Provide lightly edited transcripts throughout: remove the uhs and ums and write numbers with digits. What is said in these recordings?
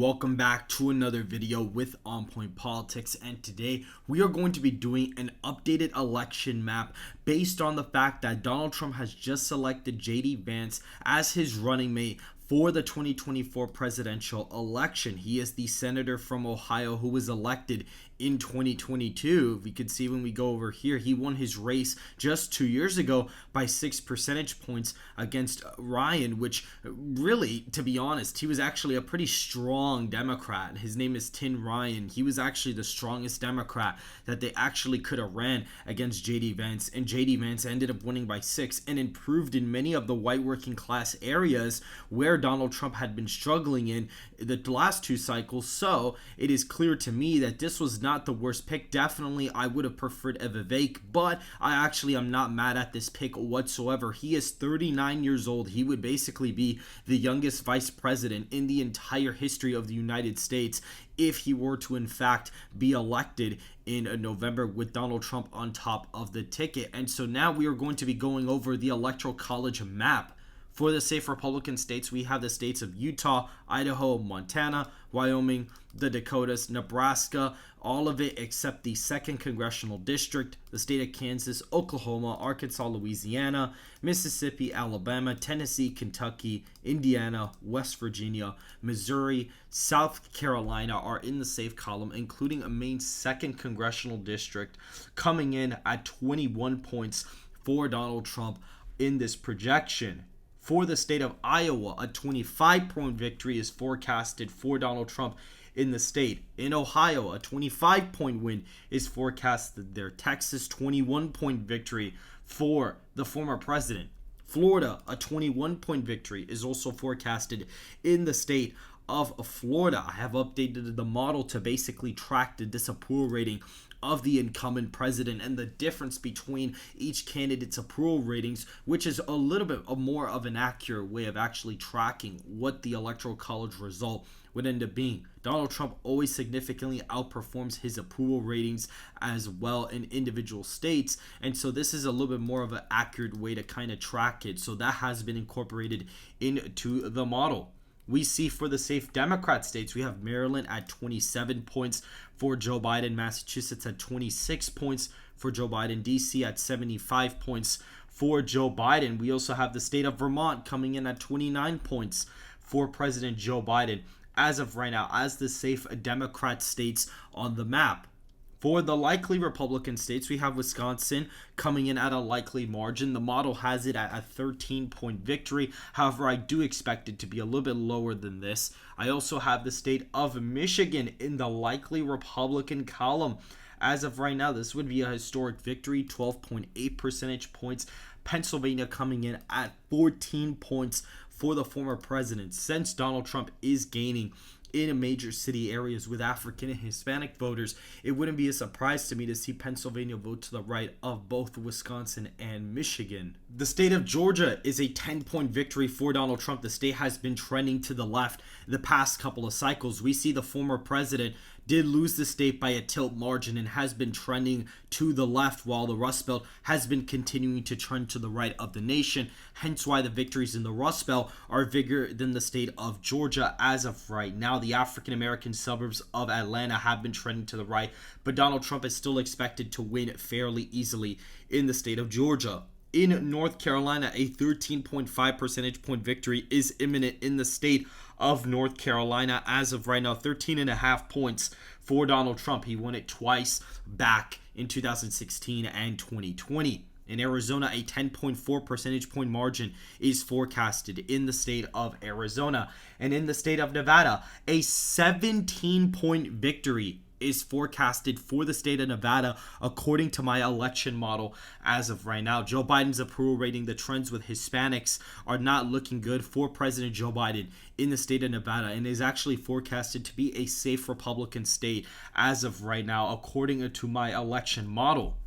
Welcome back to another video with On Point Politics, and today we are going to be doing an updated election map based on the fact that Donald Trump has just selected JD Vance as his running mate for the 2024 presidential election. He is the senator from Ohio who was elected in 2022. We could see when we go over here, he won his race just 2 years ago by 6 percentage points against Ryan, which really, to be honest, he was actually a pretty strong Democrat. His name is Tim Ryan. He was actually the strongest Democrat that they actually could have ran against JD Vance, and JD Vance ended up winning by 6 and improved in many of the white working class areas where Donald Trump had been struggling in the last two cycles. So it is clear to me that this was not the worst pick. Definitely I would have preferred Vivek, but I actually am not mad at this pick whatsoever. He is 39 years old. He would basically be the youngest vice president in the entire history of the United States if he were to in fact be elected in November with Donald Trump on top of the ticket. And so now we are going to be going over the Electoral College map. For the safe Republican states, we have the states of Utah, Idaho, Montana, Wyoming, the Dakotas, Nebraska, all of it except the 2nd Congressional District, the state of Kansas, Oklahoma, Arkansas, Louisiana, Mississippi, Alabama, Tennessee, Kentucky, Indiana, West Virginia, Missouri, South Carolina are in the safe column, including Maine's 2nd Congressional District, coming in at 21 points for Donald Trump in this projection. For the state of Iowa, a 25-point victory is forecasted for Donald Trump in the state. In Ohio, a 25-point win is forecasted there. Texas, 21-point victory for the former president. Florida, a 21-point victory is also forecasted in the state of Florida. I have updated the model to basically track the disapproval rating of the incumbent president and the difference between each candidate's approval ratings, which is a little bit more of an accurate way of actually tracking what the Electoral College result would end up being. Donald Trump always significantly outperforms his approval ratings as well in individual states, and so this is a little bit more of an accurate way to kind of track it. So that has been incorporated into the model. We see for the safe Democrat states, we have Maryland at 27 points for Joe Biden, Massachusetts at 26 points for Joe Biden, DC at 75 points for Joe Biden. We also have the state of Vermont coming in at 29 points for President Joe Biden as of right now, as the safe Democrat states on the map. For the likely Republican states, we have Wisconsin coming in at a likely margin. The model has it at a 13-point victory. However, I do expect it to be a little bit lower than this. I also have the state of Michigan in the likely Republican column. As of right now, this would be a historic victory, 12.8 percentage points. Pennsylvania coming in at 14 points for the former president. Since Donald Trump is gaining in major city areas with African and Hispanic voters, it wouldn't be a surprise to me to see Pennsylvania vote to the right of both Wisconsin and Michigan. The state of Georgia is a 10-point victory for Donald Trump. The state has been trending to the left the past couple of cycles. We see the former president did lose the state by a tilt margin and has been trending to the left, while the Rust Belt has been continuing to trend to the right of the nation. Hence why the victories in the Rust Belt are bigger than the state of Georgia as of right now. The African American suburbs of Atlanta have been trending to the right, but Donald Trump is still expected to win fairly easily in the state of Georgia. In North Carolina, a 13.5 percentage point victory is imminent in the state of North Carolina as of right now. 13.5 points for Donald Trump. He won it twice back in 2016 and 2020. In Arizona, a 10.4 percentage point margin is forecasted in the state of Arizona. And in the state of Nevada, a 17-point victory is forecasted for the state of Nevada according to my election model as of right now. Joe Biden's approval rating, the trends with Hispanics are not looking good for President Joe Biden in the state of Nevada, and is actually forecasted to be a safe Republican state as of right now according to my election model.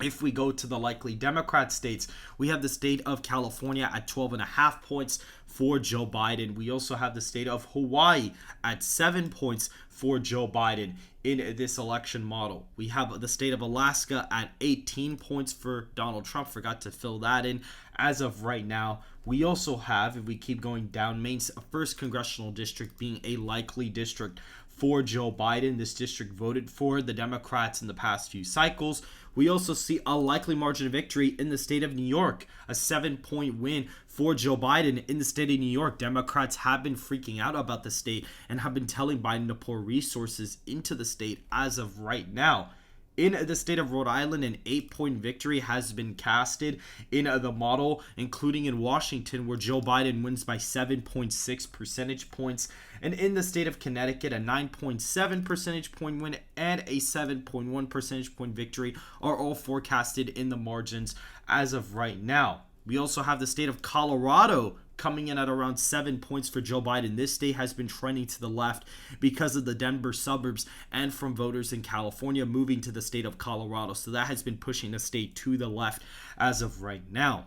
If we go to the likely Democrat states, we have the state of California at 12.5 points for Joe Biden. We also have the state of Hawaii at 7 points for Joe Biden in this election model. We have the state of Alaska at 18 points for Donald Trump. Forgot to fill that in as of right now. We also have, if we keep going down, Maine's 1st congressional district being a likely district for Joe Biden. This district voted for the Democrats in the past few cycles. We also see a likely margin of victory in the state of New York, a 7-point win for Joe Biden in the state of New York. Democrats have been freaking out about the state and have been telling Biden to pour resources into the state as of right now. In the state of Rhode Island, an 8-point victory has been casted in the model, including in Washington, where Joe Biden wins by 7.6 percentage points. And in the state of Connecticut, a 9.7 percentage point win and a 7.1 percentage point victory are all forecasted in the margins as of right now. We also have the state of Colorado coming in at around 7 points for Joe Biden. This state has been trending to the left because of the Denver suburbs and from voters in California moving to the state of Colorado. So that has been pushing the state to the left as of right now.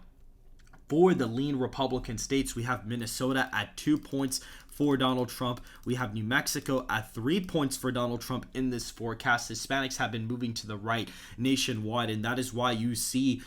For the lean Republican states, we have Minnesota at 2 points for Donald Trump. We have New Mexico at 3 points for Donald Trump in this forecast. Hispanics have been moving to the right nationwide, and that is why you see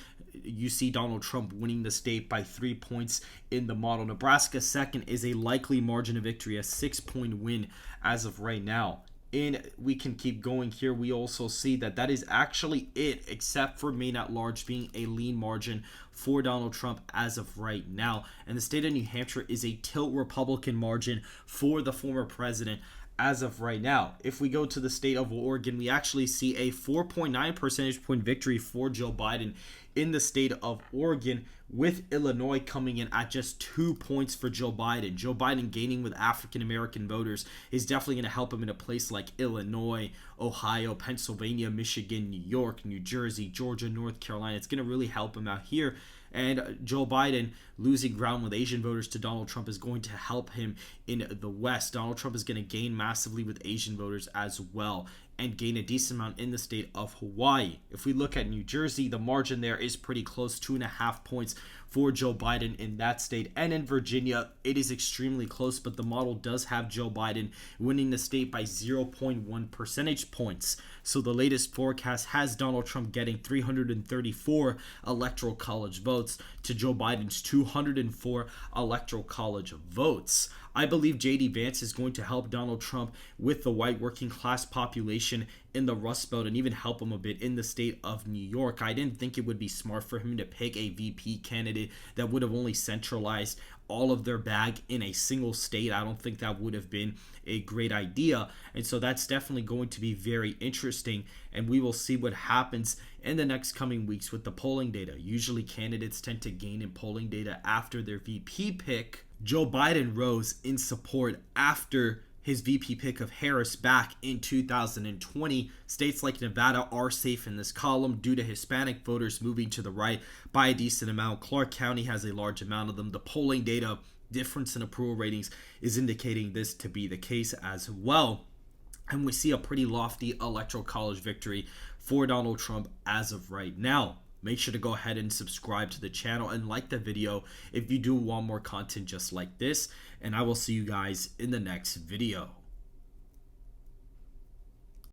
Donald Trump winning the state by 3 points in the model. Nebraska 2nd is a likely margin of victory, a 6-point win as of right now. And we can keep going here. We also see that is actually it, except for Maine at large being a lean margin for Donald Trump as of right now. And the state of New Hampshire is a tilt Republican margin for the former president as of right now. If we go to the state of Oregon, we actually see a 4.9 percentage point victory for Joe Biden in the state of Oregon, with Illinois coming in at just 2 points for Joe Biden. Joe Biden gaining with African American voters is definitely going to help him in a place like Illinois, Ohio, Pennsylvania, Michigan, New York, New Jersey, Georgia, North Carolina. It's going to really help him out here. And Joe Biden losing ground with Asian voters to Donald Trump is going to help him in the West. Donald Trump is going to gain massively with Asian voters as well, and gain a decent amount in the state of Hawaii. If we look at New Jersey, the margin there is pretty close, 2.5 points for Joe Biden in that state. And in Virginia, it is extremely close, but the model does have Joe Biden winning the state by 0.1 percentage points. So the latest forecast has Donald Trump getting 334 electoral college votes to Joe Biden's 204 electoral college votes. I believe J.D. Vance is going to help Donald Trump with the white working class population in the Rust Belt and even help him a bit in the state of New York. I didn't think it would be smart for him to pick a VP candidate that would have only centralized all of their bag in a single state. I don't think that would have been a great idea. And so that's definitely going to be very interesting. And we will see what happens in the next coming weeks with the polling data. Usually candidates tend to gain in polling data after their VP pick. Joe Biden rose in support after his VP pick of Harris back in 2020. States like Nevada are safe in this column due to Hispanic voters moving to the right by a decent amount. Clark County has a large amount of them. The polling data difference in approval ratings is indicating this to be the case as well. And we see a pretty lofty electoral college victory for Donald Trump as of right now. Make sure to go ahead and subscribe to the channel and like the video if you do want more content just like this. And I will see you guys in the next video.